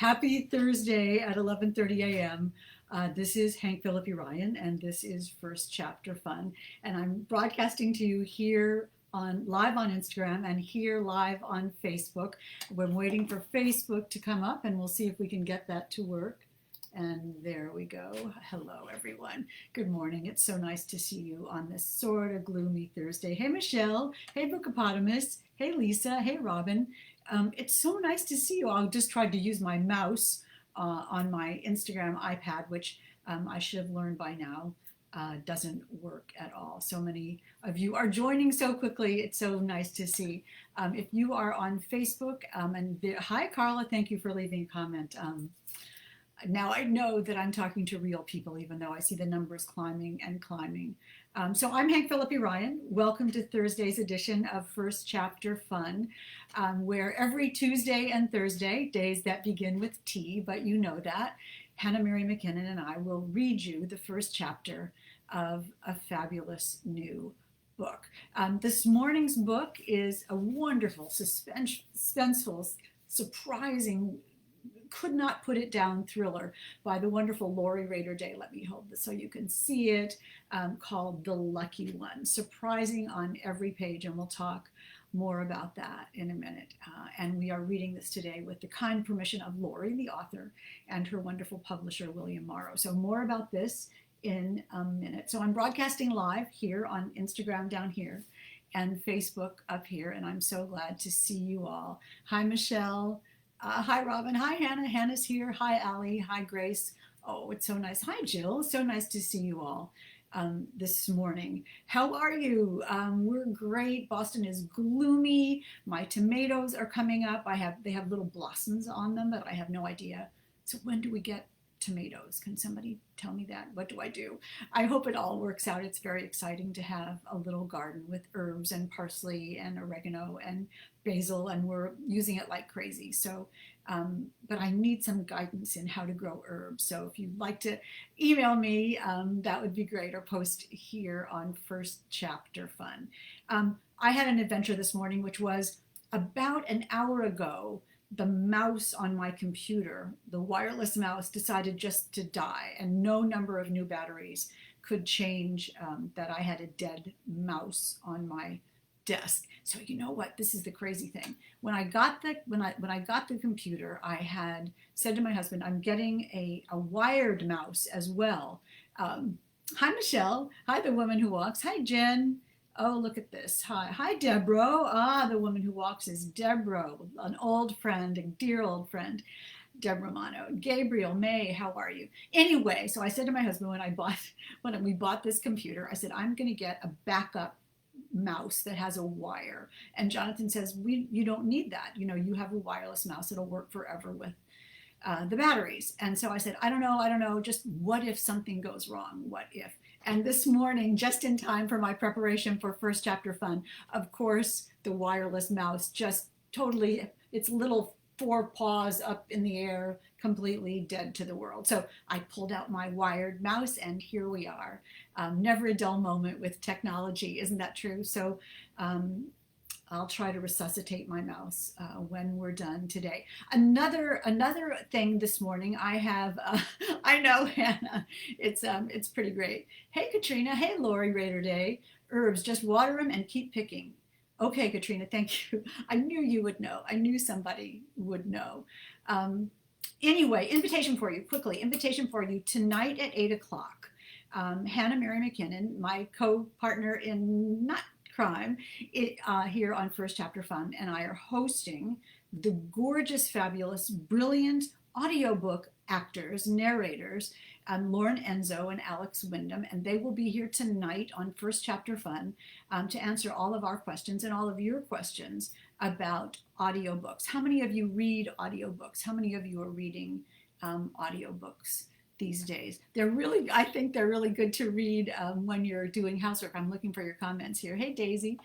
Happy Thursday at 11:30 a.m. This is Hank Philippi Ryan, and this is First Chapter Fun. And I'm broadcasting to you here on live on Instagram and here live on Facebook. We're waiting for Facebook to come up, and we'll see if we can get that to work. And there we go. Hello, everyone. Good morning. It's so nice to see you on this sort of gloomy Thursday. Hey, Michelle. Hey, Bookopotamus. Hey, Lisa. Hey, Robin. It's so nice to see you. I just tried to use my mouse on my Instagram iPad, which I should have learned by now doesn't work at all. So many of you are joining so quickly. It's so nice to see. If you are on Facebook, hi, Carla. Thank you for leaving a comment. Now I know that I'm talking to real people, even though I see the numbers climbing and climbing. So I'm Hank Philippi Ryan. Welcome to Thursday's edition of First Chapter Fun, where every Tuesday and Thursday, days that begin with T, but you know that, Hannah Mary McKinnon and I will read you the first chapter of a fabulous new book. This morning's book is a wonderful, suspenseful, surprising, could not put it down thriller by the wonderful Rader-Day. Let me hold this so you can see it, called The Lucky One. Surprising on every page, and we'll talk more about that in a minute. And we are reading this today with the kind permission of Lori, the author, and her wonderful publisher, William Morrow. So more about this in a minute. So I'm broadcasting live here on Instagram down here and Facebook up here, and I'm so glad to see you all. Hi, Michelle. Hi, Robin. Hi, Hannah. Hannah's here. Hi, Allie. Hi, Grace. Oh, it's so nice. Hi, Jill. So nice to see you all this morning. How are you? We're great. Boston is gloomy. My tomatoes are coming up. They have little blossoms on them, but I have no idea. So when do we get tomatoes? Can somebody tell me that? What do I do? I hope it all works out. It's very exciting to have a little garden with herbs and parsley and oregano and basil, and we're using it like crazy. So, but I need some guidance in how to grow herbs. So if you'd like to email me, that would be great, or post here on First Chapter Fun. I had an adventure this morning, which was about an hour ago. The mouse on my computer, the wireless mouse, decided just to die, and no number of new batteries could change that I had a dead mouse on my desk. So you know what? This is the crazy thing. When I got the computer, I had said to my husband, "I'm getting a wired mouse as well." Hi, Michelle. Hi, the woman who walks. Hi, Jen. Oh, look at this. Hi, Deborah. The woman who walks is Deborah, an old friend, a dear old friend, Deborah Romano. Gabriel, May, how are you? Anyway, so I said to my husband when we bought this computer, I said, I'm going to get a backup mouse that has a wire. And Jonathan says, you don't need that. You know, you have a wireless mouse. It'll work forever with the batteries. And so I said, I don't know, just what if something goes wrong? What if? And this morning, just in time for my preparation for First Chapter Fun, of course, the wireless mouse just totally, its little four paws up in the air, completely dead to the world. So I pulled out my wired mouse, and here we are. Never a dull moment with technology, isn't that true? So I'll try to resuscitate my mouse when we're done today. Another thing this morning, I have, I know, Hannah, it's pretty great. Hey, Katrina. Hey, Lori, Rader-Day. Herbs, just water them and keep picking. Okay, Katrina, thank you. I knew you would know. I knew somebody would know. Anyway, invitation for you, quickly. Invitation for you tonight at 8 o'clock. Hannah Mary McKinnon, my co-partner in not crime, here on First Chapter Fun, and I are hosting the gorgeous, fabulous, brilliant audiobook actors, narrators, Lauren Enzo and Alex Wyndham, and they will be here tonight on First Chapter Fun to answer all of our questions and all of your questions about audiobooks. How many of you read audiobooks? How many of you are reading audiobooks these days? I think they're really good to read when you're doing housework. I'm looking for your comments here. Hey, Daisy.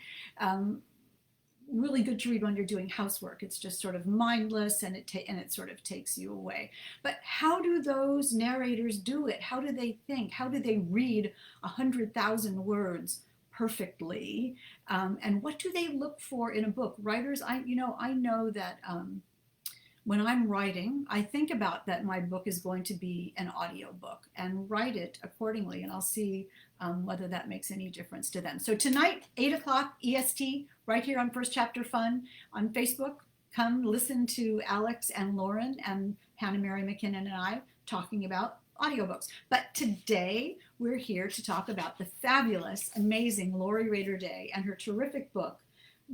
Really good to read when you're doing housework. It's just sort of mindless, and it sort of takes you away. But how do those narrators do it? How do they think? How do they read 100,000 words perfectly? And what do they look for in a book? Writers, I know that when I'm writing, I think about that my book is going to be an audio book and write it accordingly, and I'll see whether that makes any difference to them. So tonight, 8 o'clock EST, right here on First Chapter Fun on Facebook. Come listen to Alex and Lauren and Hannah Mary McKinnon and I talking about audiobooks. But today we're here to talk about the fabulous, amazing Lori Rader-Day and her terrific book,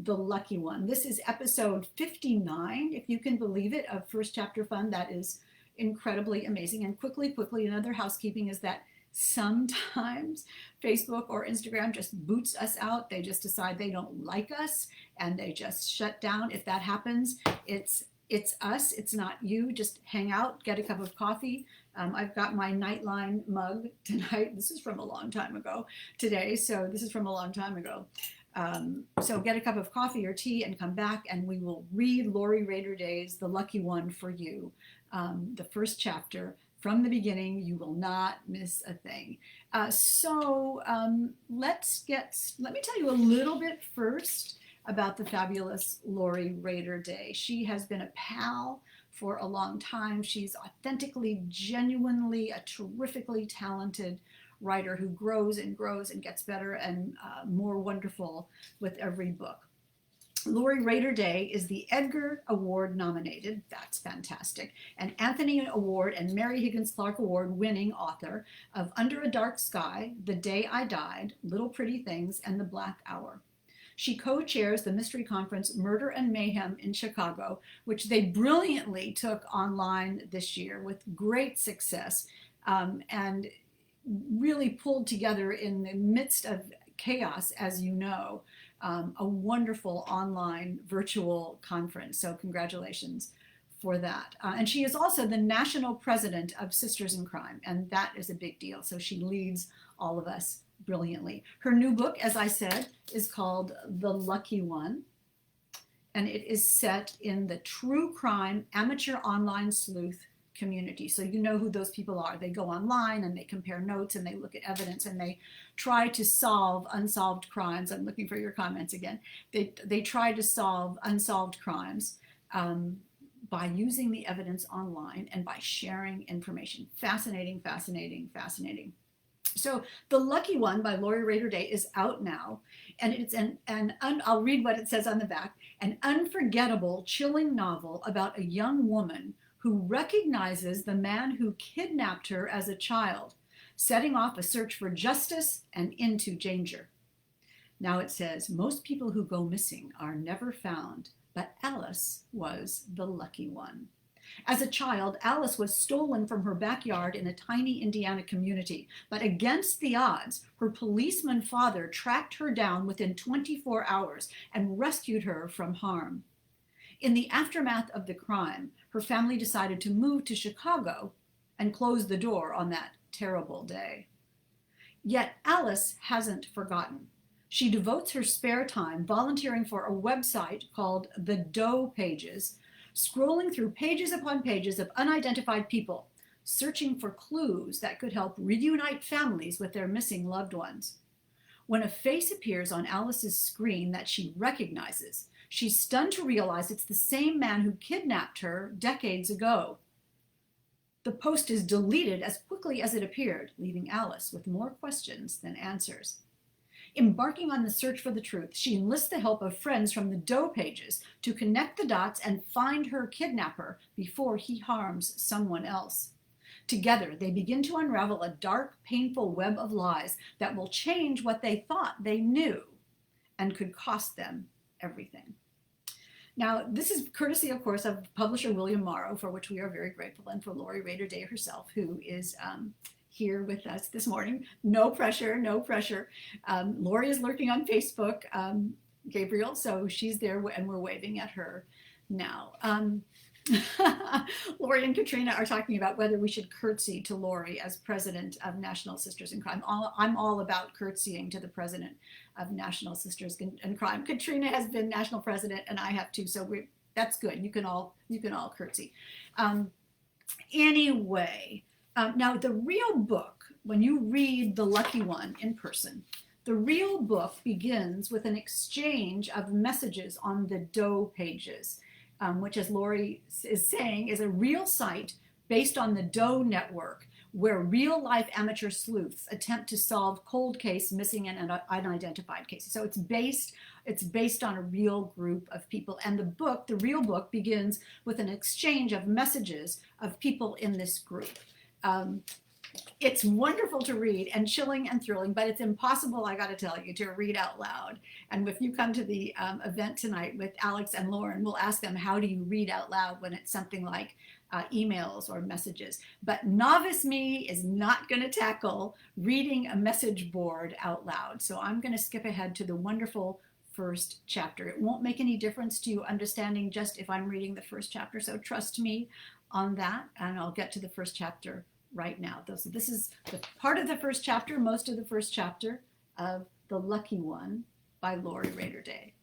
The Lucky One. This is episode 59, if you can believe it, of First Chapter Fun. That is incredibly amazing. And quickly, another housekeeping is that sometimes Facebook or Instagram just boots us out. They just decide they don't like us and they just shut down. If that happens, it's us, it's not you. Just hang out, get a cup of coffee. I've got my Nightline mug tonight. This is from a long time ago today, so this is from a long time ago. So get a cup of coffee or tea and come back and we will read Lori Rader-Day's The Lucky One for you. The first chapter from the beginning. You will not miss a thing. So let me tell you a little bit first about the fabulous Lori Rader-Day. She has been a pal for a long time. She's authentically, genuinely a terrifically talented writer who grows and grows and gets better and more wonderful with every book. Lori Rader-Day is the Edgar Award nominated, that's fantastic, and Anthony Award and Mary Higgins Clark Award winning author of Under a Dark Sky, The Day I Died, Little Pretty Things, and The Black Hour. She co-chairs the mystery conference Murder and Mayhem in Chicago, which they brilliantly took online this year with great success and really pulled together in the midst of chaos, as you know, a wonderful online virtual conference. So congratulations for that. And she is also the national president of Sisters in Crime, and that is a big deal. So she leads all of us brilliantly. Her new book, as I said, is called The Lucky One, and it is set in the true crime amateur online sleuth community. So you know who those people are. They go online and they compare notes and they look at evidence and they try to solve unsolved crimes. I'm looking for your comments again. They try to solve unsolved crimes by using the evidence online and by sharing information. Fascinating, fascinating, fascinating. So The Lucky One by Lori Rader-Day is out now, and it's I'll read what it says on the back, an unforgettable, chilling novel about a young woman who recognizes the man who kidnapped her as a child, setting off a search for justice and into danger. Now it says, most people who go missing are never found, but Alice was the lucky one. As a child, Alice was stolen from her backyard in a tiny Indiana community, but against the odds, her policeman father tracked her down within 24 hours and rescued her from harm. In the aftermath of the crime, her family decided to move to Chicago and close the door on that terrible day. Yet Alice hasn't forgotten. She devotes her spare time volunteering for a website called The Doe Pages, scrolling through pages upon pages of unidentified people, searching for clues that could help reunite families with their missing loved ones. When a face appears on Alice's screen that she recognizes, she's stunned to realize it's the same man who kidnapped her decades ago. The post is deleted as quickly as it appeared, leaving Alice with more questions than answers. Embarking on the search for the truth, she enlists the help of friends from the Doe Pages to connect the dots and find her kidnapper before he harms someone else. Together, they begin to unravel a dark, painful web of lies that will change what they thought they knew and could cost them everything. Now, this is courtesy, of course, of publisher William Morrow, for which we are very grateful, and for Lori Rader-Day herself, who is here with us this morning. No pressure, no pressure. Lori is lurking on Facebook, Gabriel, so she's there, and we're waving at her now. Lori and Katrina are talking about whether we should curtsy to Lori as president of National Sisters in Crime. I'm all about curtsying to the president of National Sisters in Crime. Katrina has been national president, and I have too. So that's good. You can all curtsy. Anyway, now the real book, when you read The Lucky One in person, the real book begins with an exchange of messages on the Doe Pages. which, as Lori is saying, is a real site based on the Doe network, where real-life amateur sleuths attempt to solve cold case, missing and unidentified cases. So it's based on a real group of people. And the real book, begins with an exchange of messages of people in this group. It's wonderful to read and chilling and thrilling, but it's impossible, I got to tell you, to read out loud. And if you come to the event tonight with Alex and Lauren, we'll ask them, how do you read out loud when it's something like emails or messages? But novice me is not going to tackle reading a message board out loud. So I'm going to skip ahead to the wonderful first chapter. It won't make any difference to you understanding just if I'm reading the first chapter. So trust me on that, and I'll get to the first chapter right now. So this is the part of the first chapter, most of the first chapter of The Lucky One by Lori Rader-Day.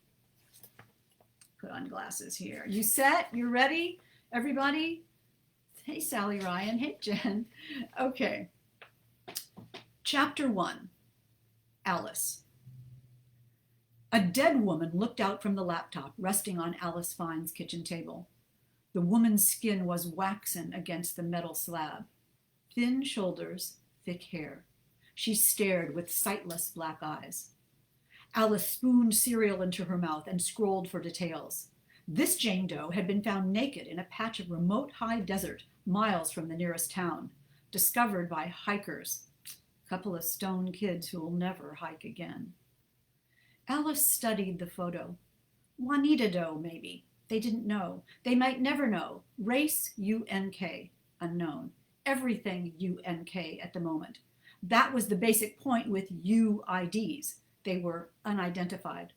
Put on glasses here. You set? You ready, everybody? Hey, Sally Ryan. Hey, Jen. Okay. Chapter 1, Alice. A dead woman looked out from the laptop resting on Alice Fine's kitchen table. The woman's skin was waxen against the metal slab. Thin shoulders, thick hair. She stared with sightless black eyes. Alice spooned cereal into her mouth and scrolled for details. This Jane Doe had been found naked in a patch of remote high desert miles from the nearest town, discovered by hikers, a couple of stone kids who will never hike again. Alice studied the photo. Juanita Doe, maybe. They didn't know. They might never know. Race, UNK, unknown. Everything UNK at the moment. That was the basic point with UIDs. They were unidentified.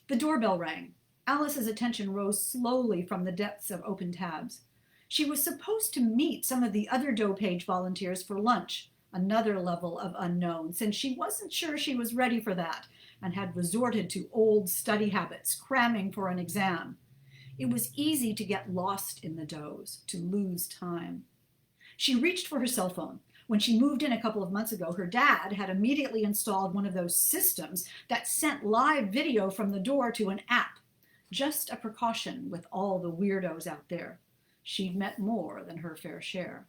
The doorbell rang. Alice's attention rose slowly from the depths of open tabs. She was supposed to meet some of the other Doe Page volunteers for lunch, another level of unknown, since she wasn't sure she was ready for that and had resorted to old study habits, cramming for an exam. It was easy to get lost in the Does, to lose time. She reached for her cell phone. When she moved in a couple of months ago, her dad had immediately installed one of those systems that sent live video from the door to an app. Just a precaution with all the weirdos out there. She'd met more than her fair share.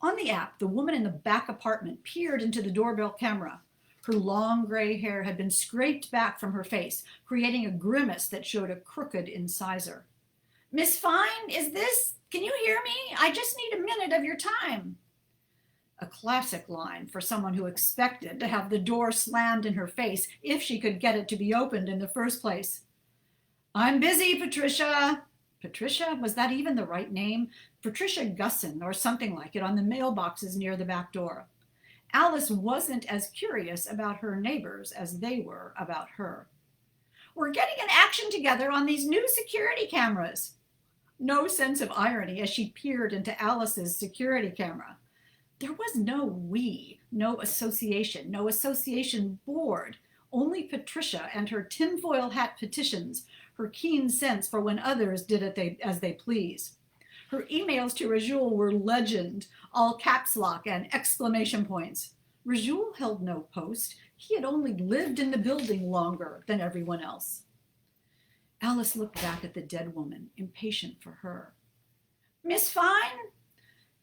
On the app, the woman in the back apartment peered into the doorbell camera. Her long gray hair had been scraped back from her face, creating a grimace that showed a crooked incisor. "Miss Fine, is this? Can you hear me? I just need a minute of your time." A classic line for someone who expected to have the door slammed in her face if she could get it to be opened in the first place. "I'm busy, Patricia." Patricia? Was that even the right name? Patricia Gusson or something like it on the mailboxes near the back door. Alice wasn't as curious about her neighbors as they were about her. "We're getting an action together on these new security cameras." No sense of irony as she peered into Alice's security camera. There was no we, no association board, only Patricia and her tinfoil hat petitions, her keen sense for when others did it as they please. Her emails to Rajoul were legend, all caps lock and exclamation points. Rajoul held no post. He had only lived in the building longer than everyone else. Alice looked back at the dead woman, impatient for her. "Miss Fine?"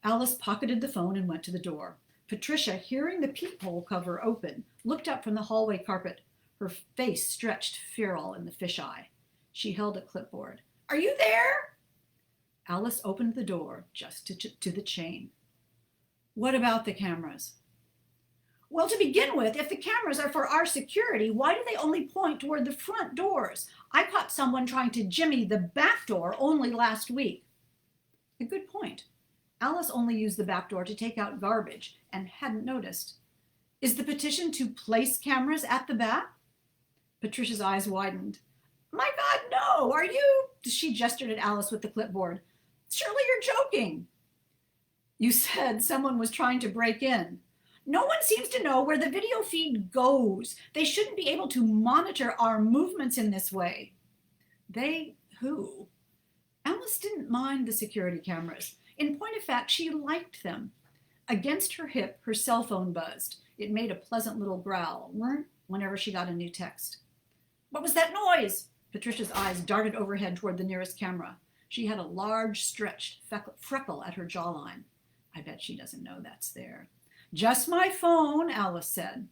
Alice pocketed the phone and went to the door. Patricia, hearing the peephole cover open, looked up from the hallway carpet. Her face stretched feral in the fisheye. She held a clipboard. "Are you there?" Alice opened the door just to the chain. "What about the cameras?" "Well, to begin with, if the cameras are for our security, why do they only point toward the front doors? I caught someone trying to jimmy the back door only last week." A good point. Alice only used the back door to take out garbage and hadn't noticed. "Is the petition to place cameras at the back?" Patricia's eyes widened. "My God, no! Are you?" She gestured at Alice with the clipboard. "Surely you're joking." "You said someone was trying to break in." "No one seems to know where the video feed goes. They shouldn't be able to monitor our movements in this way." "They who?" Alice didn't mind the security cameras. In point of fact, she liked them. Against her hip, her cell phone buzzed. It made a pleasant little growl whenever she got a new text. "What was that noise?" Patricia's eyes darted overhead toward the nearest camera. She had a large, stretched freckle at her jawline. I bet she doesn't know that's there. Just my phone, Alice said.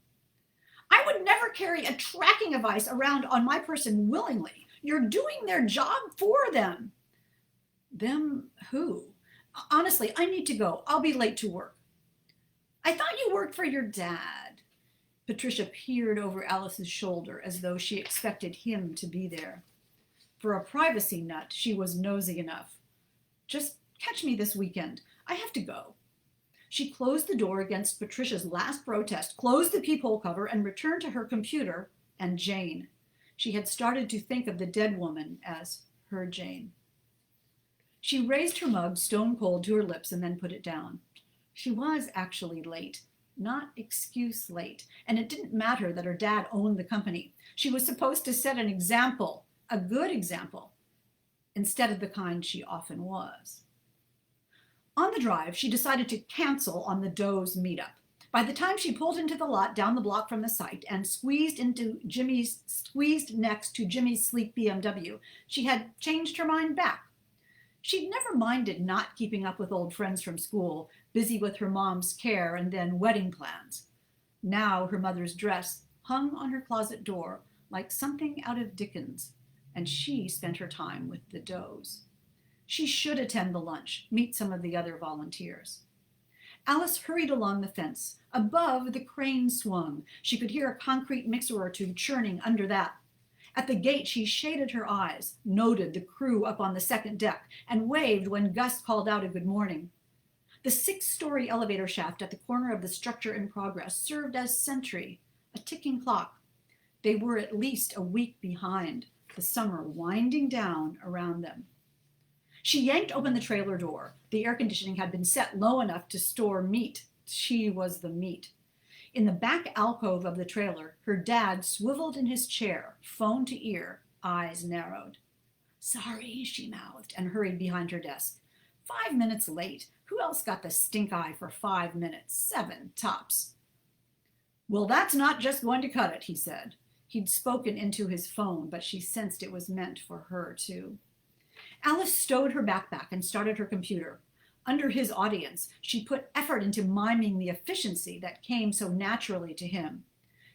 I would never carry a tracking device around on my person willingly. You're doing their job for them. Them who? Honestly, I need to go. I'll be late to work. I thought you worked for your dad. Patricia peered over Alice's shoulder as though she expected him to be there. For a privacy nut, she was nosy enough. Just catch me this weekend. I have to go. She closed the door against Patricia's last protest, closed the peephole cover, and returned to her computer and Jane. She had started to think of the dead woman as her Jane. She raised her mug stone cold to her lips and then put it down. She was actually late, not excuse late, and it didn't matter that her dad owned the company. She was supposed to set an example, a good example, instead of the kind she often was. On the drive, she decided to cancel on the Doe's meetup. By the time she pulled into the lot down the block from the site and squeezed next to Jimmy's sleek BMW, she had changed her mind back. She'd never minded not keeping up with old friends from school, busy with her mom's care and then wedding plans. Now her mother's dress hung on her closet door like something out of Dickens, and she spent her time with the Does. She should attend the lunch, meet some of the other volunteers. Alice hurried along the fence. Above, the crane swung. She could hear a concrete mixer or two churning under that. At the gate, she shaded her eyes, noted the crew up on the second deck, and waved when Gus called out a good morning. The 6-story elevator shaft at the corner of the structure in progress served as sentry, a ticking clock. They were at least a week behind, the summer winding down around them. She yanked open the trailer door. The air conditioning had been set low enough to store meat. She was the meat. In the back alcove of the trailer, her dad swiveled in his chair, phone to ear, eyes narrowed. Sorry, she mouthed and hurried behind her desk. 5 minutes late. Who else got the stink eye for 5 minutes? 7 tops. Well, that's not just going to cut it, he said. He'd spoken into his phone, but she sensed it was meant for her, too. Alice stowed her backpack and started her computer. Under his audience, she put effort into miming the efficiency that came so naturally to him.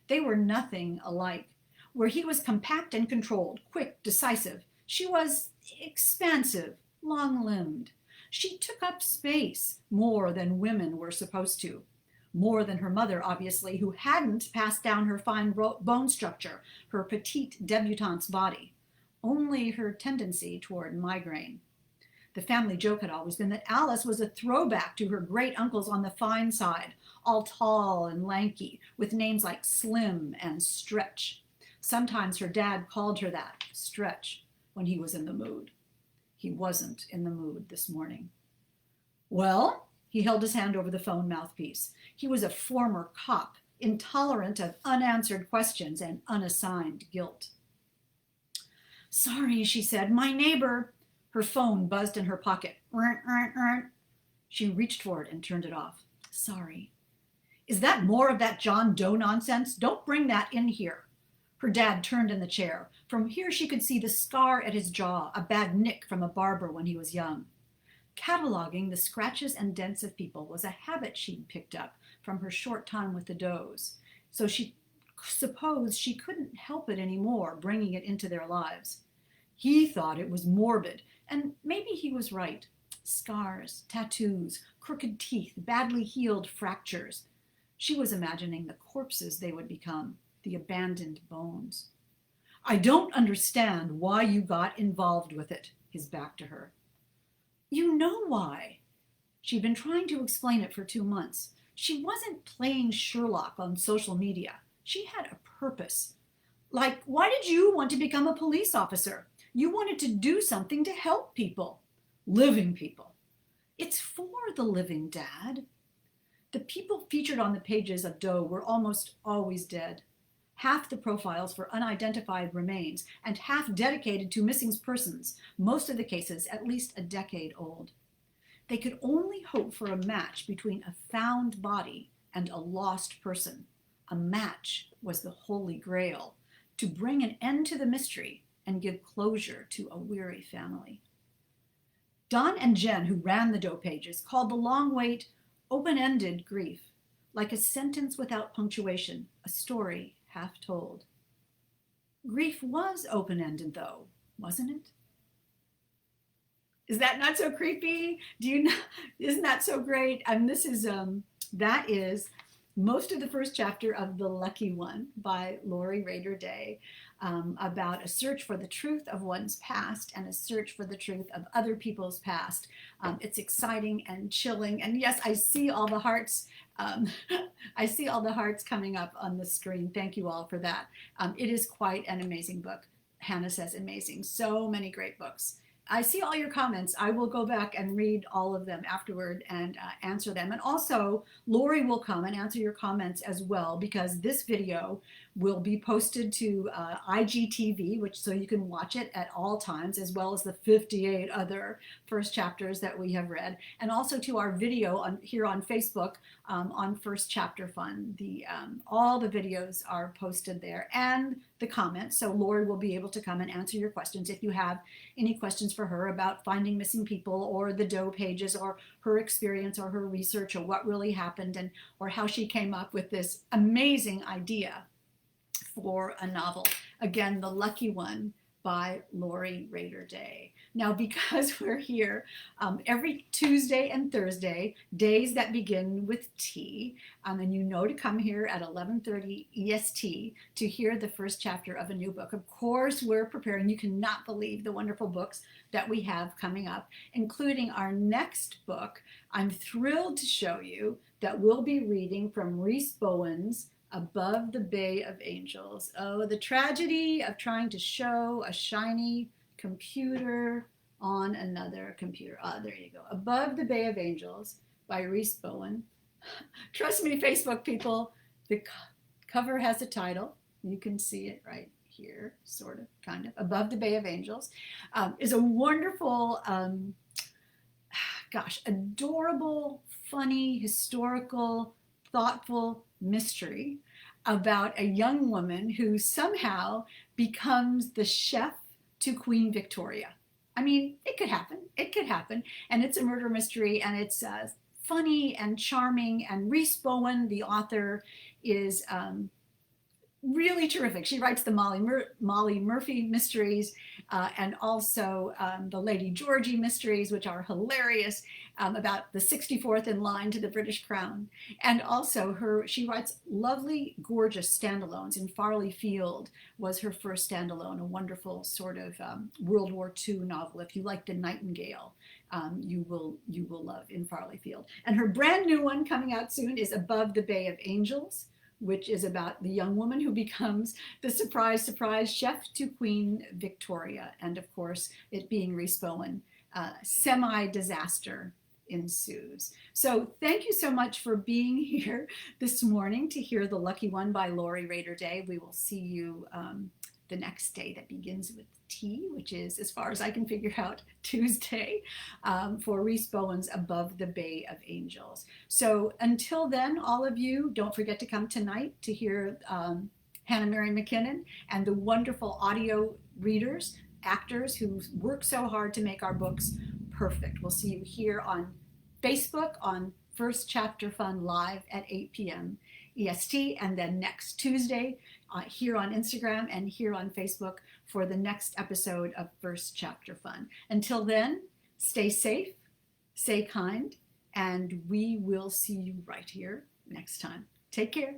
They were nothing alike. Where he was compact and controlled, quick, decisive, she was expansive, long-limbed. She took up space more than women were supposed to. More than her mother, obviously, who hadn't passed down her fine bone structure, her petite debutante's body. Only her tendency toward migraine. The family joke had always been that Alice was a throwback to her great uncles on the fine side, all tall and lanky, with names like Slim and Stretch. Sometimes her dad called her that, Stretch, when he was in the mood. He wasn't in the mood this morning. Well, he held his hand over the phone mouthpiece. He was a former cop, intolerant of unanswered questions and unassigned guilt. Sorry, she said, my neighbor. Her phone buzzed in her pocket. She reached for it and turned it off. Sorry. Is that more of that John Doe nonsense? Don't bring that in here. Her dad turned in the chair. From here she could see the scar at his jaw, a bad nick from a barber when he was young. Cataloging the scratches and dents of people was a habit she'd picked up from her short time with the Does, so she supposed she couldn't help it anymore, bringing it into their lives. He thought it was morbid, and maybe he was right. Scars, tattoos, crooked teeth, badly healed fractures. She was imagining the corpses they would become, the abandoned bones. I don't understand why you got involved with it, his back to her. You know why. She'd been trying to explain it for 2 months. She wasn't playing Sherlock on social media. She had a purpose. Like, why did you want to become a police officer? You wanted to do something to help people. Living people. It's for the living, Dad. The people featured on the pages of Doe were almost always dead. Half the profiles for unidentified remains, and half dedicated to missing persons, most of the cases at least a decade old. They could only hope for a match between a found body and a lost person. A match was the holy grail, to bring an end to the mystery and give closure to a weary family. Don and Jen, who ran the Doe pages, called the long wait open-ended grief, like a sentence without punctuation, a story half told. Grief was open-ended, though, wasn't it? Is that not so creepy? Isn't that so great? And that is most of the first chapter of The Lucky One by Rader-Day, about a search for the truth of one's past and a search for the truth of other people's past. It's exciting and chilling. And yes, I see all the hearts. I see all the hearts coming up on the screen. Thank you all for that. It is quite an amazing book. Hannah says amazing. So many great books. I see all your comments. I will go back and read all of them afterward and answer them. And also, Lori will come and answer your comments as well, because this video will be posted to IGTV, so you can watch it at all times, as well as the 58 other first chapters that we have read, and also to our video here on Facebook on First Chapter Fun. All the videos are posted there, and the comments, so Lori will be able to come and answer your questions if you have any questions for her about finding missing people or the Doe pages or her experience or her research or what really happened or how she came up with this amazing idea for a novel. Again, The Lucky One by Rader-Day. Now, because we're here every Tuesday and Thursday, days that begin with T, and you know to come here at 11:30 EST to hear the first chapter of a new book. Of course, we're preparing. You cannot believe the wonderful books that we have coming up, including our next book. I'm thrilled to show you that we'll be reading from Rhys Bowen's Above the Bay of Angels. Oh, the tragedy of trying to show a shiny computer on another computer. There you go. Above the Bay of Angels by Rhys Bowen. Trust me, Facebook people, the cover has a title. You can see it right here, sort of, kind of. Above the Bay of Angels is a wonderful, adorable, funny, historical, thoughtful mystery about a young woman who somehow becomes the chef to Queen Victoria. I mean, it could happen. It could happen. And it's a murder mystery, and it's funny and charming. And Rhys Bowen, the author, is really terrific. She writes the Molly Murphy mysteries and also the Lady Georgie mysteries, which are hilarious, about the 64th in line to the British crown. And also she writes lovely, gorgeous standalones. In Farley Field was her first standalone, a wonderful sort of World War II novel. If you like The Nightingale, you will love In Farley Field. And her brand new one coming out soon is Above the Bay of Angels, which is about the young woman who becomes the surprise chef to Queen Victoria. And of course, it being Rhys Bowen, semi-disaster ensues. So thank you so much for being here this morning to hear The Lucky One by Rader-Day. We will see you the next day that begins with T, which is, as far as I can figure out, Tuesday, for Rhys Bowen's Above the Bay of Angels. So until then, all of you, don't forget to come tonight to hear Hannah Mary McKinnon and the wonderful audio readers, actors who work so hard to make our books perfect. We'll see you here on Facebook on First Chapter Fun live at 8 p.m. EST, and then next Tuesday here on Instagram and here on Facebook for the next episode of First Chapter Fun. Until then, stay safe, stay kind, and we will see you right here next time. Take care.